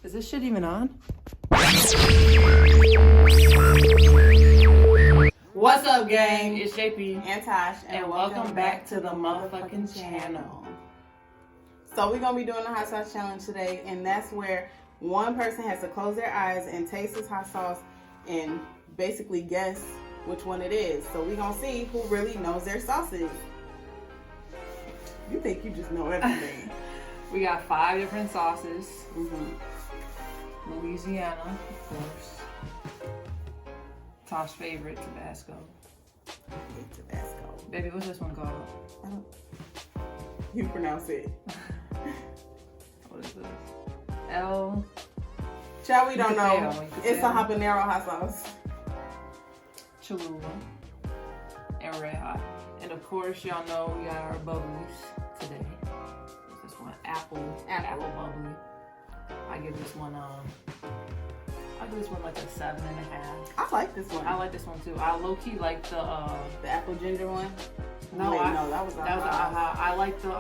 Is this shit even on? What's up, gang? It's JP and Tosh, and welcome back to the motherfucking channel. So we're gonna be doing the hot sauce challenge today, and that's where one person has to close their eyes and taste this hot sauce and basically guess which one it is. So we're gonna see who really knows their sauces. You think you just know everything. We got 5 different sauces. Louisiana, of course. Tosh's favorite, Tabasco. I hate Tabasco. Baby, what's this one called? You pronounce it. What is this? El... Child, we don't know. It's a tell. habanero hot sauce. Cholula. And Red Hot. And of course, y'all know we got our bubblies today. What's this one? Apple bubbly. I give this one like a 7.5. I like this one. I like this one too. I low key like the apple ginger one. No, Wait, no, that was aha. I like the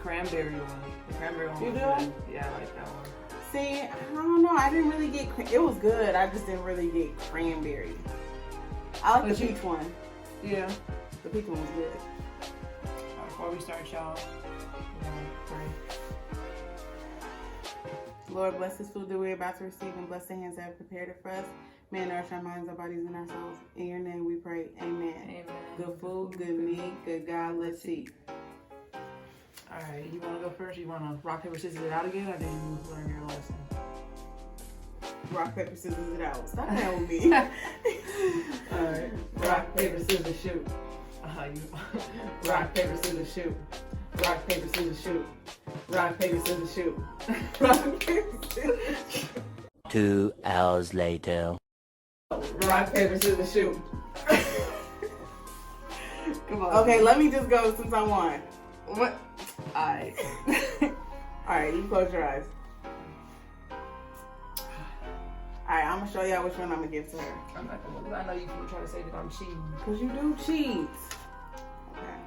cranberry one. The cranberry one. You was do? good. Yeah, I like that one. See, I don't know. I didn't really get. It was good. I just didn't really get cranberry. I like the peach one. Yeah. The peach one was good. Before we start, y'all, pray. Lord, bless this food that we're about to receive, and bless the hands that have prepared it for us. May it nourish our minds, our bodies, and our souls. In your name we pray. Amen. Amen. Good food, good meat, good God. Let's eat. All right, you want to go first? You want to rock, paper, scissors it out again, or did you learn your lesson? Rock, paper, scissors it out. Stop playing with me. All right. Rock, paper, scissors, shoot. Rock, paper, scissors, shoot. Rock, paper, scissors, shoot. Rock, paper, scissors, shoot. Rock, paper, scissors, shoot. 2 hours later. Rock, paper, scissors, shoot. Come on. Okay, let me just go since I won. What? Alright. Alright, you close your eyes. Alright, I'm gonna show y'all which one I'm gonna give to her. I'm not gonna look. I know you can try to say that I'm cheating. Because you do cheat. Okay.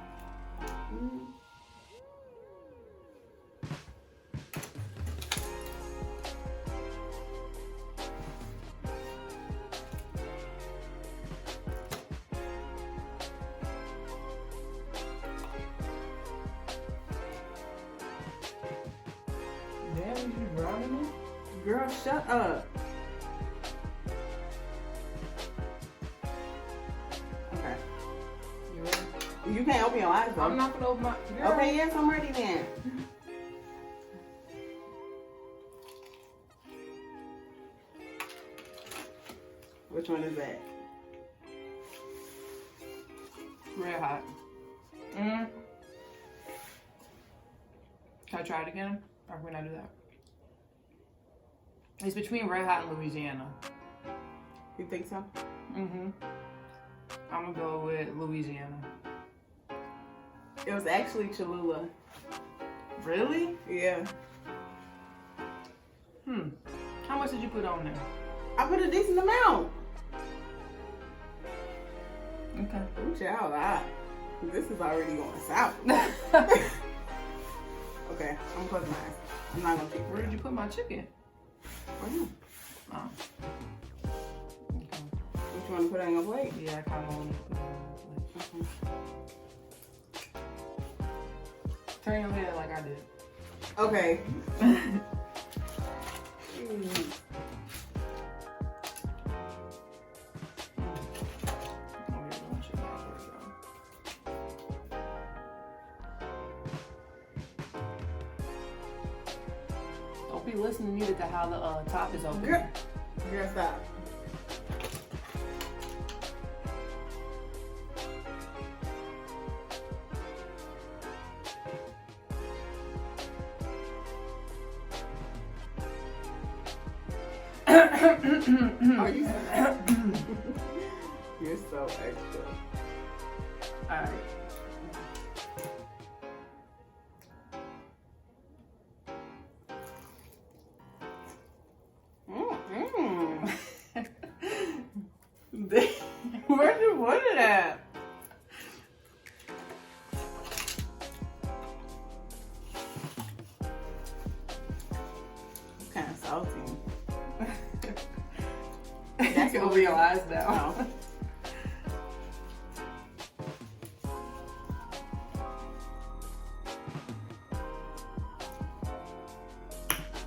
Damn, you drowning me? Girl, shut up. Okay. You ready? You can't open your eyes though. I'm not gonna open my... Girl. Okay, yes, I'm ready then. Which one is that? Red Hot. Can I try it again? Or can I do that? It's between Red Hot and Louisiana. You think so? I'm gonna go with Louisiana. It was actually Cholula. Really? Yeah. How much did you put on there? I put a decent amount. Okay. Ooh, child, this is already going south. Okay, I'm closing my eyes. I'm not gonna cheat. Where did you put my chicken? Right here. Oh. Okay. What you want to put on your plate? Yeah, I kind of want to put it on the plate. Turn your head like I did. Okay. Don't be listening either to how the top is open. Girl, stop. Are you? You're so extra. All right. Where'd you put it at? It's kind of salty. can open your eyes now. No.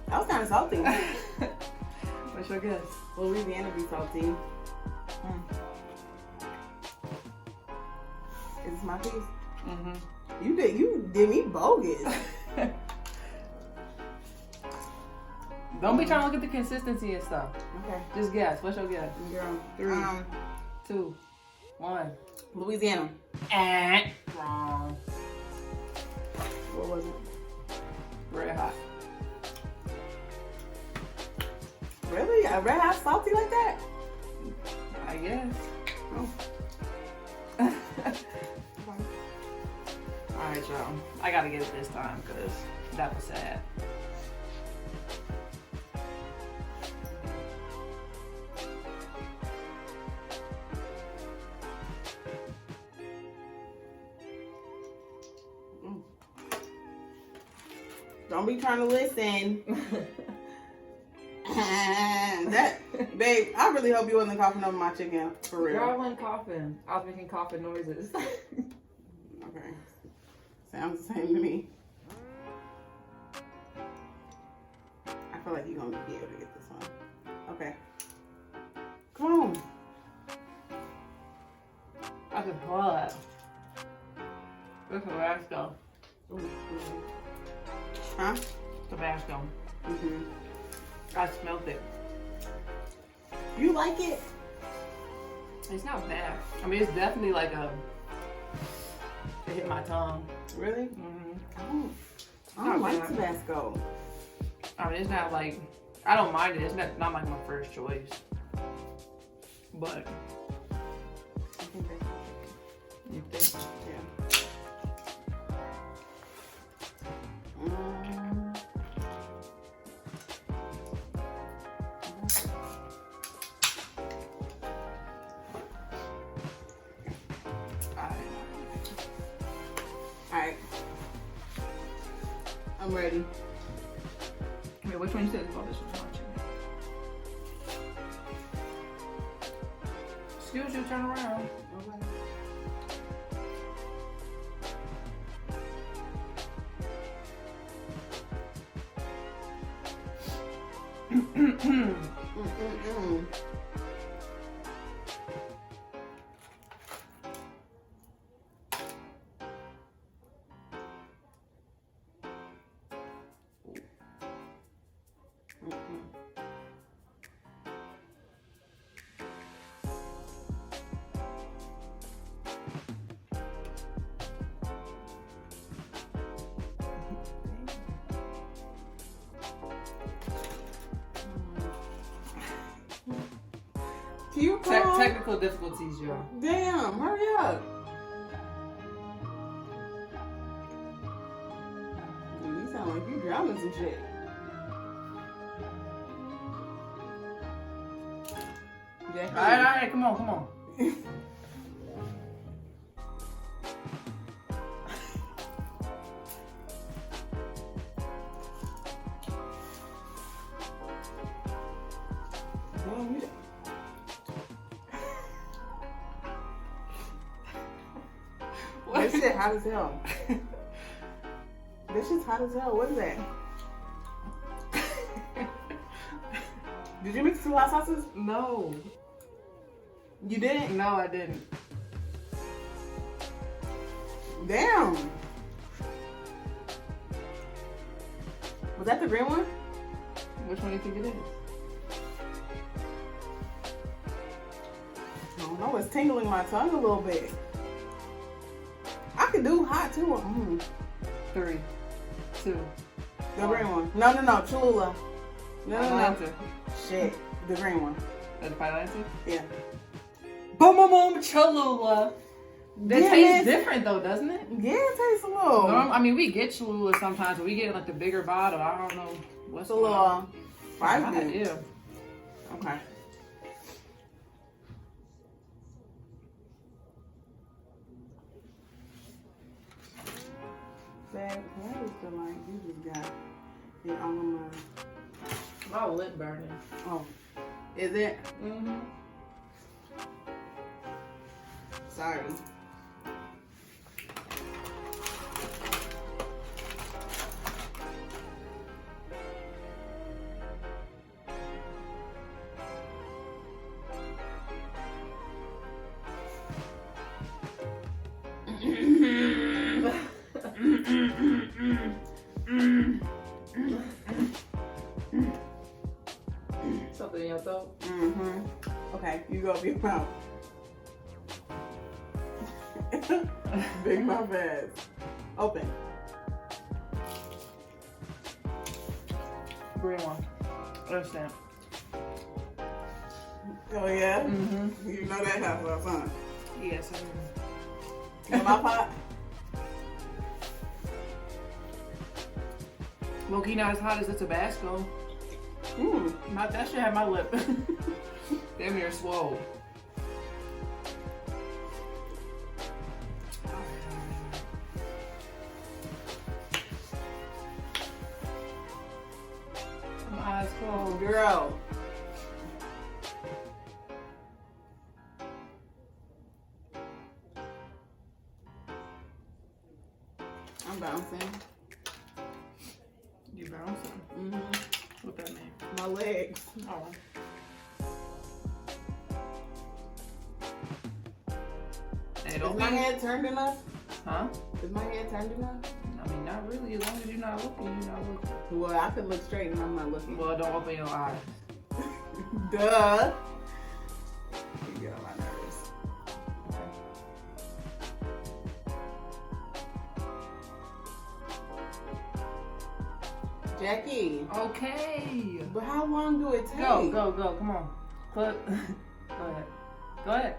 That was kind of salty. What's your guess? Louisiana be salty. Is this my piece? Mm-hmm. You did me bogus. Don't be trying to look at the consistency and stuff. Okay. Just guess. What's your guess? Girl. 3, 2, 1. Louisiana. Wrong. What was it? Red Hot. Really? A red hot salty like that? I guess. Oh. Alright, y'all. I gotta get it this time because that was sad. Don't be trying to listen. Babe, I really hope you wasn't coughing over my chicken, for real. Girl, I wasn't coughing. I was making coughing noises. Okay. Sounds the same to me. I feel like you're going to be able to get this one. Okay. Come on. I can pull that. This is Tabasco. Huh? Tabasco. Mm-hmm. I smelled it. You like it? It's not bad. I mean, it's definitely like it hit my tongue. Really? Mm-hmm. I don't like Tabasco. I mean, it's not like, I don't mind it. It's not like my first choice. But, I think that's okay. you think? Yeah. Alright. I'm ready. Wait, which one you said? Oh, this one's watching. Excuse you, turn around. Technical difficulties, y'all. Damn, hurry up. You sound like you drowning some shit. Alright, come on. This shit hot as hell. This shit's hot as hell. What is that? Did you mix 2 hot sauces? No. You didn't? No, I didn't. Damn. Was that the green one? Which one do you think it is? I don't know. It's tingling my tongue a little bit. I can do hot too. 3, 2. The green one. No. Cholula. No. Answer. Shit. The green one. That's the final answer? Yeah. Boom, Cholula. That tastes different though, doesn't it? Yeah, it tastes a little. I mean, we get Cholula sometimes, but we get like the bigger bottle. I don't know what's a little spicy. Yeah. Okay. Babe, what is the line you just got? The My lip burning. Oh, is it? Mm-hmm. Sorry. Something in your throat? Mm-hmm. Okay, you go up your mouth. Big mouth ass. Open. Green one. Understand. Oh yeah? Mm-hmm. You know that house was fun. Yes, I do. In my pot? Low-key not as hot as the Tabasco. Not that shit had my lip. Damn near swole. My eyes closed. Girl. I'm bouncing. You bouncing? Mm-hmm. What that mean? My legs. Oh. Hey, Is don't my be... head turned enough? Huh? Is my head turned enough? I mean, not really. As long as you're not looking, you're not looking. Well, I could look straight and I'm not looking. Well, don't open your eyes. Duh. You get on my nerves. Jackie. Okay. But how long do it take? Go. Come on. Clip. Go ahead.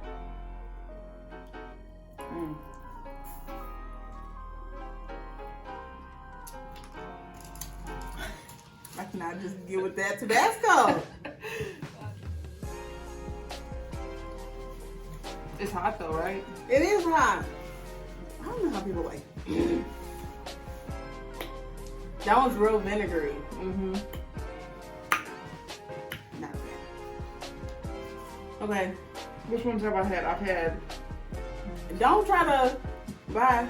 I cannot just get with that Tabasco. It's hot though, right? It is hot. I don't know how people like it. That one's real vinegary. Mm-hmm. Not bad. Okay. Which ones have I had? I've had... Don't try to... Bye.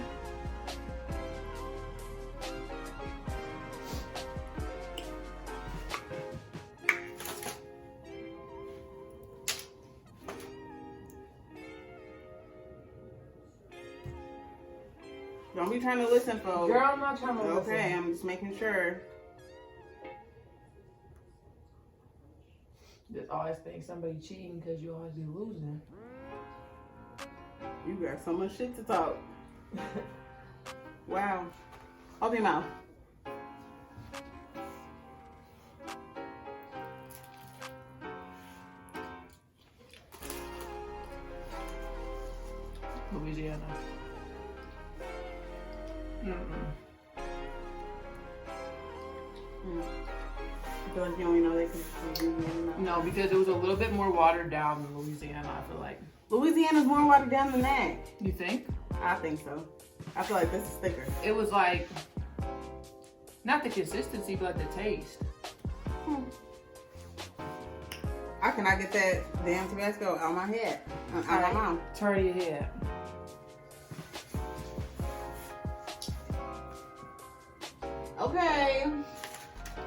Don't be trying to listen, folks. Girl, I'm not trying to listen. Okay, I'm just making sure. Just always think somebody cheating because you always be losing. You got so much shit to talk. Wow. Open your mouth. Louisiana. I feel like you only know that because Louisiana. No, because it was a little bit more watered down than Louisiana, I feel like. Louisiana's more watered down than that. You think? I think so. I feel like this is thicker. It was like, not the consistency, but the taste. I cannot get that damn Tabasco out of my head. Out of my mouth. Turn your head. Okay.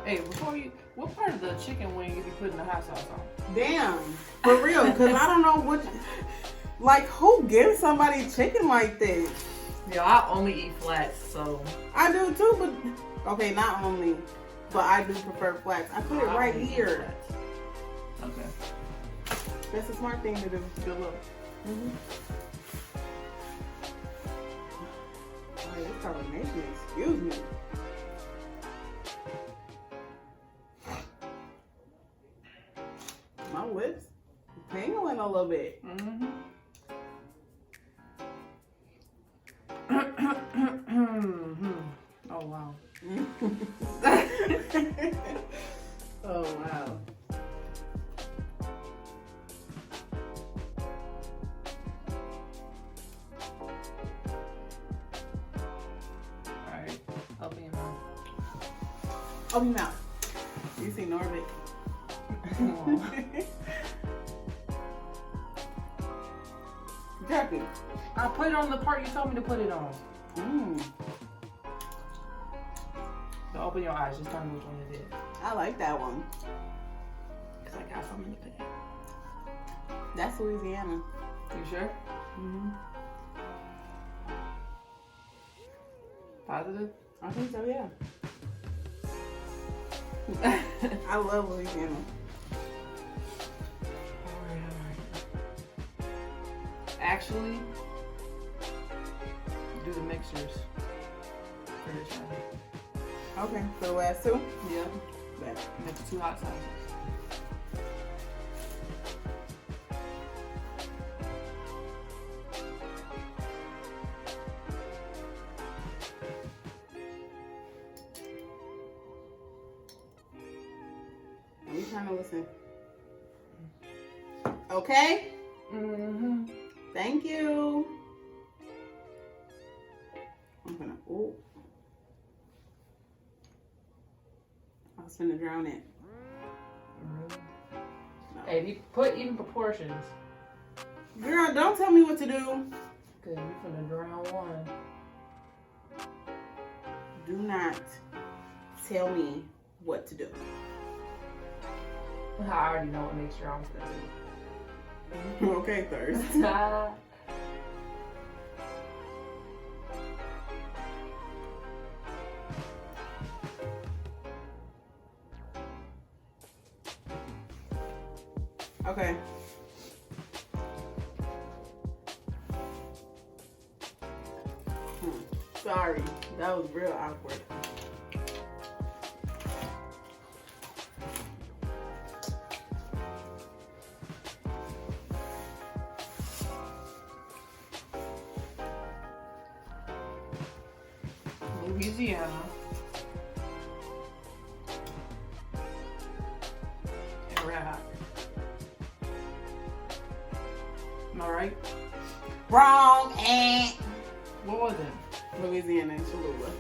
Hey, before you, what part of the chicken wing you be putting the hot sauce on? Damn. For real, because I don't know what... Like, who gives somebody chicken like this? Yeah, I only eat flats, so... I do too, but... Okay, not only, but I do prefer flats. I put it right here. Okay. That's a smart thing to do. Good look. Oh, this carbonation, excuse me. My lips tingling a little bit. Oh, wow. Oh, wow. Alright, open your mouth. Open your mouth. You see Norbit. Jackie. I put it on the part you told me to put it on. Don't open your eyes. Just tell me which one it is. I like that one. Because I got some in the bag. That's Louisiana. You sure? Mm-hmm. Positive? I think so, yeah. I love Louisiana. Alright. Actually, do the mixers for this one. Okay, for the last two? Yeah. Bet. Mix 2 hot sauces. I'm trying to listen. Okay? Mm-hmm. Thank you. I'm gonna, ooh. I was gonna drown it. Really? No. Hey, if you put even proportions. Girl, don't tell me what to do. Good, you finna drown one. Do not tell me what to do. I already know what mixture I'm gonna do. Okay, Thirst. Okay. Sorry, that was real awkward. Louisiana. And red hot. Am I right? Wrong. And What was it? Louisiana and Cholula.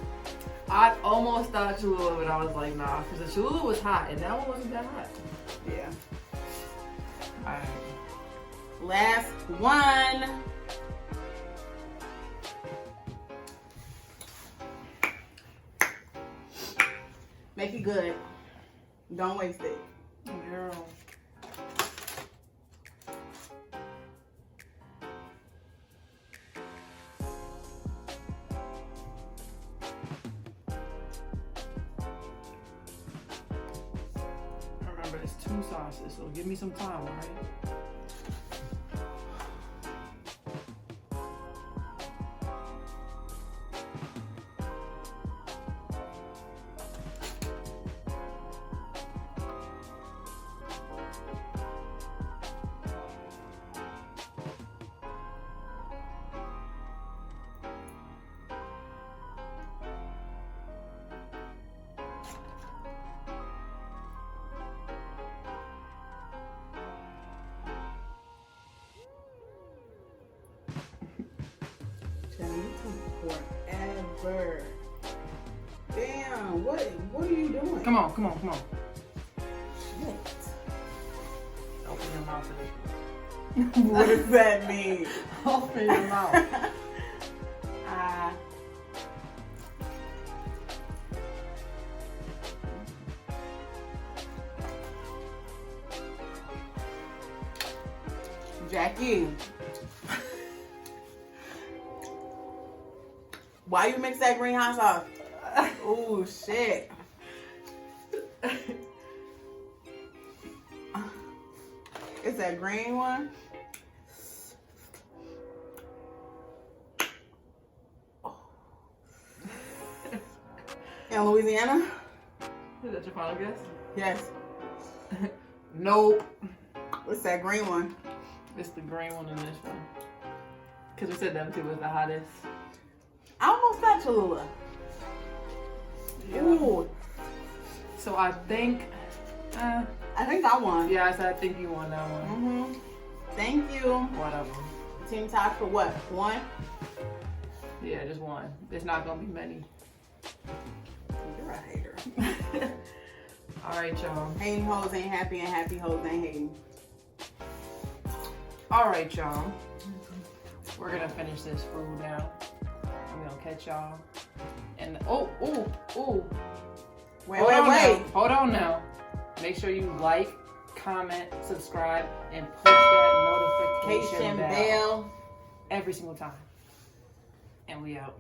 I almost thought Cholula, but I was like, nah, because the Cholula was hot, and that one wasn't that hot. Yeah. Alright. Last one. Make it good. Don't waste it. Girl. Remember, it's 2 sauces, so give me some time, alright? Forever. Damn, what are you doing? Come on, come on, come on. Shit. Open your mouth for this one. What does that mean? Open your mouth. Jackie. Why you mix that green hot sauce? Oh shit. It's that green one. In Louisiana? Is that your final guess? Yes. Nope. It's that green one. It's the green one in this one. Because we said them two was the hottest. I almost got Cholula. Yeah. Ooh. So I think, I think I won. yeah, I think you won that one. Mm-hmm. Thank you. Whatever. Team Tashh for what? One? Yeah, just one. There's not going to be many. You're a hater. All right, y'all. Hating hoes ain't happy and happy hoes ain't hating. All right, y'all. We're gonna finish this food now. We're gonna catch y'all. And Hold on now. Make sure you like, comment, subscribe, and push that notification bell every single time. And we out.